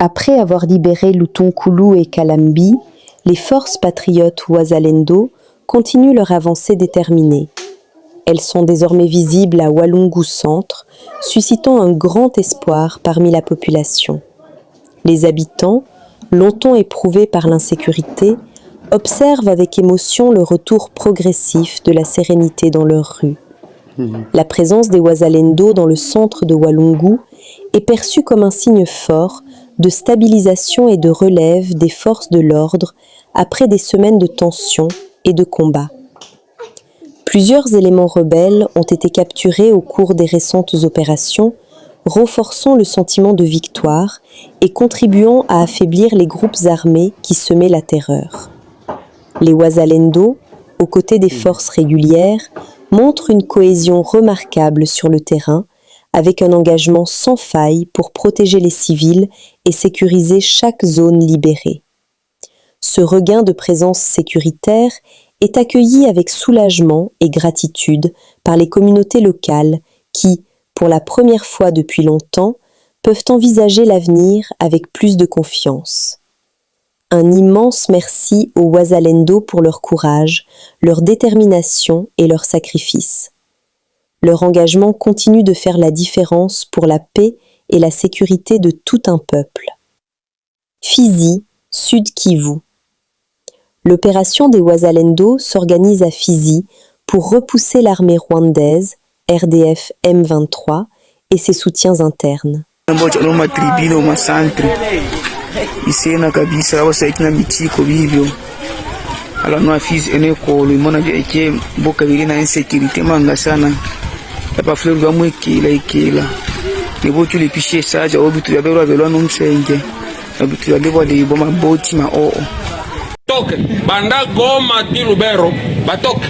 Après avoir libéré Lutunkulu et Kalambi, les forces patriotes Wazalendo continuent leur avancée déterminée. Elles sont désormais visibles à Walungu Centre, suscitant un grand espoir parmi la population. Les habitants, longtemps éprouvés par l'insécurité, observent avec émotion le retour progressif de la sérénité dans leurs rues. La présence des Wazalendo dans le centre de Walungu est perçue comme un signe fort de stabilisation et de relève des forces de l'ordre après des semaines de tensions et de combats. Plusieurs éléments rebelles ont été capturés au cours des récentes opérations, renforçant le sentiment de victoire et contribuant à affaiblir les groupes armés qui semaient la terreur. Les Wazalendo, aux côtés des forces régulières, montrent une cohésion remarquable sur le terrain, avec un engagement sans faille pour protéger les civils et sécuriser chaque zone libérée. Ce regain de présence sécuritaire est accueilli avec soulagement et gratitude par les communautés locales qui, pour la première fois depuis longtemps, peuvent envisager l'avenir avec plus de confiance. Un immense merci aux Wazalendo pour leur courage, leur détermination et leur sacrifice. Leur engagement continue de faire la différence pour la paix et la sécurité de tout un peuple. Fizi, Sud Kivu. L'opération des Wazalendo s'organise à Fizi pour repousser l'armée rwandaise, RDF M23, et ses soutiens internes. Isena kabisa wasaikina mitiko bibyo ala no Fizi eneko limona byake boka bilina insécurité manga sana apa fleur va mwekila ikila nibo tulipishe saja obitu bya bero belo no msenge obitu bya lebo de boma boti ma o toke banda Goma di Lubero batoke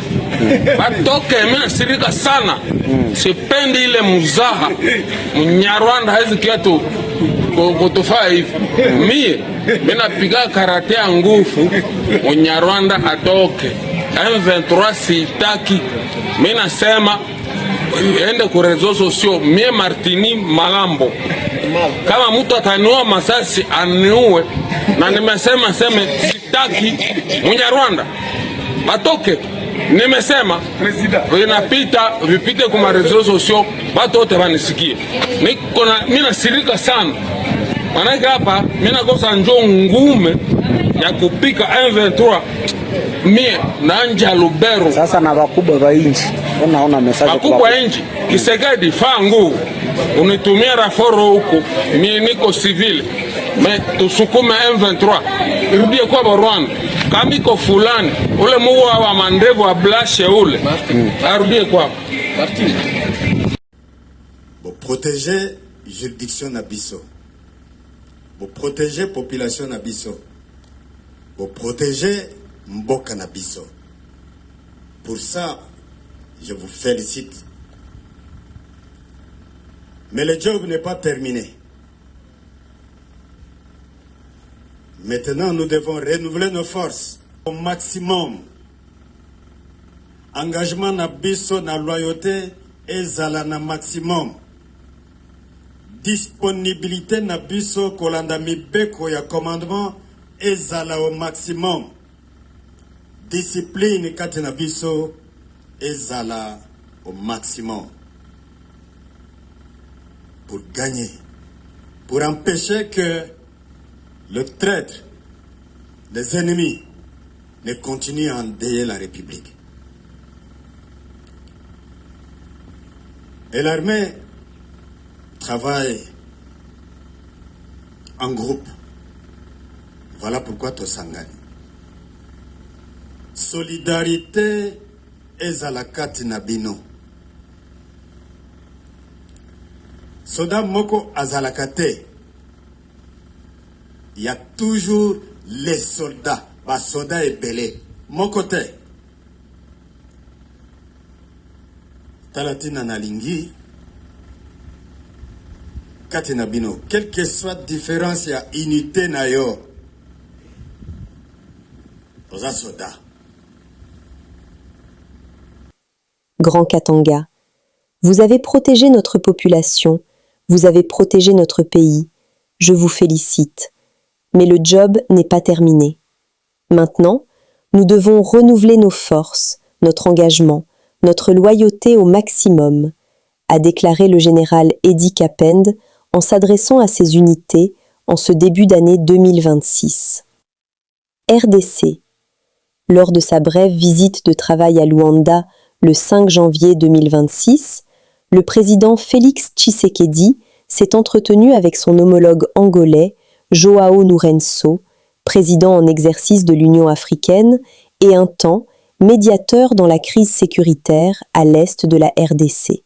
mimi sirika sana sipendi ile muzaha Mnyarwanda haizi kiatu kutufaa hivi mimi napiga karate ya nguvu Mnyarwanda atoke M23 sitaki mimi nasema ende ku rezo sosio mie Martini Malambo kama mtu ataniua masasi aniue na nimesema sitaki Mnyarwanda atoke. Nimesema vinapita vipite kwa marezo sosio watu wote wanisikie. Mimi nasirika sana. Manake hapa mimi nakosa njoo ngume ya kupika M23 mie na anja Lubero. Sasa na wakubwa wa inchi. Unaona message kwa wakubwa inchi Kisegedi fangu unitumia raforo huko mie niko civil. Tusukume M23 irudie kwa Rwanda kama iko fulani ule muwa wa mandevu wa blashe ule arudie kwa Bo protéger juridiction na biso, bo protéger population na biso, bo protéger mboka na biso. Pour ça, je vous félicite. Mais le job n'est pas terminé. Maintenant, nous devons renouveler nos forces au maximum. Engagement na biso na loyauté ezala na maximum. Disponibilité na biso kolanda mibeko ya commandement ezala au maximum. Discipline kati na biso ezala au maximum. Pour gagner, pour empêcher que le traître, les ennemis, ne continuent à endeuiller la République. Et l'armée travaille en groupe. Voilà pourquoi Tosangani. Solidarité ezalakati na bino. Soda moko azalakate. Il y a toujours les soldats, les soldats et belés. Mon côté, Talatina Nalingi, Katina Bino, quelle que soit la différence, il y a unité nayo. Aux soldats. Grand Katanga, vous avez protégé notre population, vous avez protégé notre pays, Je vous félicite. Mais le job n'est pas terminé. Maintenant, nous devons renouveler nos forces, notre engagement, notre loyauté au maximum, a déclaré le général Eddie Kapend en s'adressant à ses unités en ce début d'année 2026. RDC. Lors de sa brève visite de travail à Luanda le 5 janvier 2026, le président Félix Tshisekedi s'est entretenu avec son homologue angolais João Lourenço, président en exercice de l'Union africaine et un temps médiateur dans la crise sécuritaire à l'est de la RDC.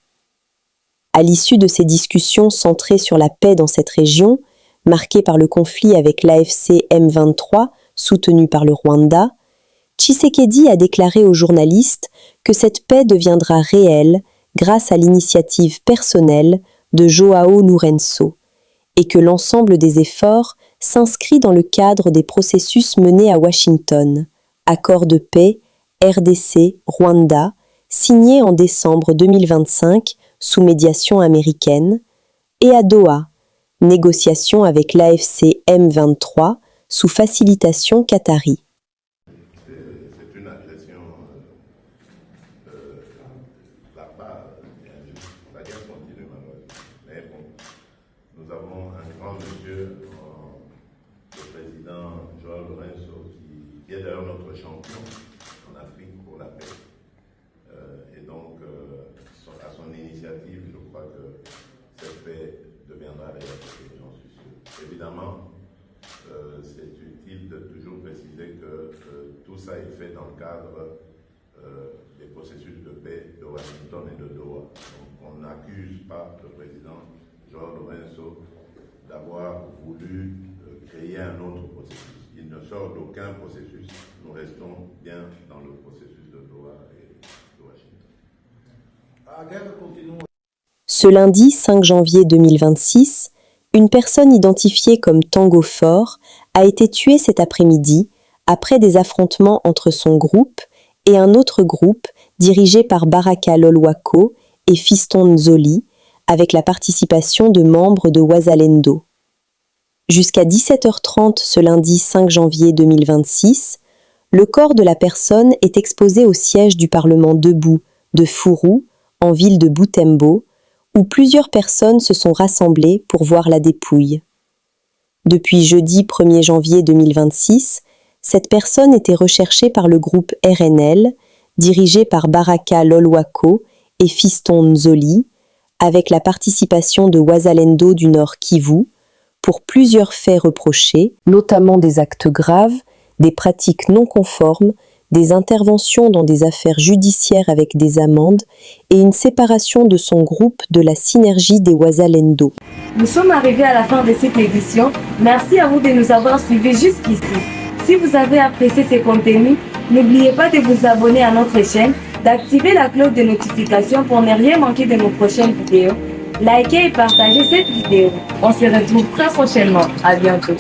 À l'issue de ces discussions centrées sur la paix dans cette région, marquée par le conflit avec l'AFC M23 soutenu par le Rwanda, Tshisekedi a déclaré aux journalistes que cette paix deviendra réelle grâce à l'initiative personnelle de João Lourenço et que l'ensemble des efforts s'inscrit dans le cadre des processus menés à Washington, accord de paix RDC-Rwanda, signé en décembre 2025 sous médiation américaine, et à Doha, négociation avec l'AFC M23 sous facilitation qatari. C'est une agression barbare et injuste. La guerre continue malheureusement. Mais bon, nous avons un grand monsieur, le président João Lourenço, qui est d'ailleurs notre champion en Afrique pour la paix. Et donc, à son initiative, je crois que cette paix deviendra réalité, j'en suis sûr. Évidemment, c'est utile de toujours préciser que tout ça est fait dans le cadre des processus de paix de Washington et de Doha. Donc, on n'accuse pas le président João Lourenço d'avoir voulu créer un autre processus. Il ne sort d'aucun processus. Nous restons bien dans le processus de Doha et de Washington. Ce lundi 5 janvier 2026, une personne identifiée comme Tango Fort a été tuée cet après-midi après des affrontements entre son groupe et un autre groupe dirigé par Baraka Lolwako et Fiston Nzoli, avec la participation de membres de Wazalendo. Jusqu'à 17h30 ce lundi 5 janvier 2026, le corps de la personne est exposé au siège du Parlement debout de Furu, en ville de Butembo, où plusieurs personnes se sont rassemblées pour voir la dépouille. Depuis jeudi 1er janvier 2026, cette personne était recherchée par le groupe RNL, dirigé par Baraka Lolwako et Fiston Nzoli, avec la participation de Wazalendo du Nord Kivu, pour plusieurs faits reprochés, notamment des actes graves, des pratiques non conformes, des interventions dans des affaires judiciaires avec des amendes et une séparation de son groupe de la synergie des Wazalendo. Nous sommes arrivés à la fin de cette édition. Merci à vous de nous avoir suivis jusqu'ici. Si vous avez apprécié ces contenus, n'oubliez pas de vous abonner à notre chaîne, d'activer la cloche de notification pour ne rien manquer de nos prochaines vidéos. Likez et partagez cette vidéo. On se retrouve très prochainement. À bientôt.